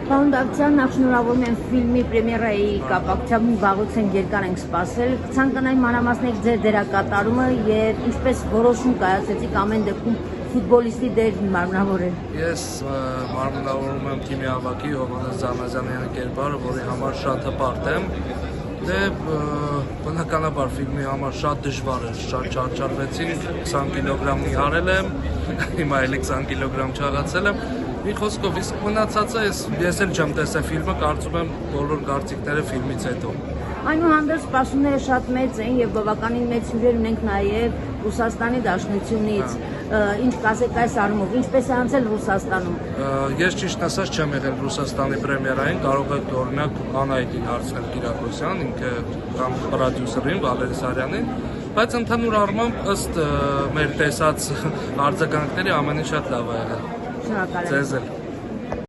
Պարոն Դավթյան, նախ շնորհավորում եմ ֆիլմի պրեմիերայի կապակցությամբ վաղուց երկար ենք սպասել։ Ցանկանայի մանրամասնեք ձեր դերակատարումը եւ ինչպես որոշում կայացեցիք ամեն դեպքում ֆուտբոլիստի դեր մարմնավորել։ Ես մարմնավորում եմ թիմի ավագի Հովհաննես Զանազյանի կերպարը, որի համար շատ հպարտ եմ։ Դե բնականաբար ֆիլմի համար շատ դժվար է, շատ չարչարվեցին, 20 կիլոգրամ նիհարել եմ, հիմա էլի 20 կիլոգրամ չաղացել եմ։ Մի խոսքով, իսկ մնացածը ես էլ չեմ տեսել ֆիլմը, կարծում եմ բոլոր կարծիքները ֆիլմից հետո։ Այնուհանդերձ սպասումները շատ մեծ են եւ բավականին մեծ հյուրեր ունենք նաեւ Ռուսաստանի Դաշնությունից։ Ինչ կասեք այս առումով, ինչպես է անցել Ռուսաստանում։ Ես ճիշտ ասած չեմ եղել Ռուսաստանի պրեմիերային, կարող եք օրինակ Անահիտին հարցնել Կիրակոսյան, ինքը կամ պրոդյուսերին Վալերի Սարյանին, բայց ընդհանուր առմամբ ըստ մեր տեսած արձագանքների ամեն ինչ շատ լավ է եղել։ Շնորհակալ եմ։ Ձեզ էլ։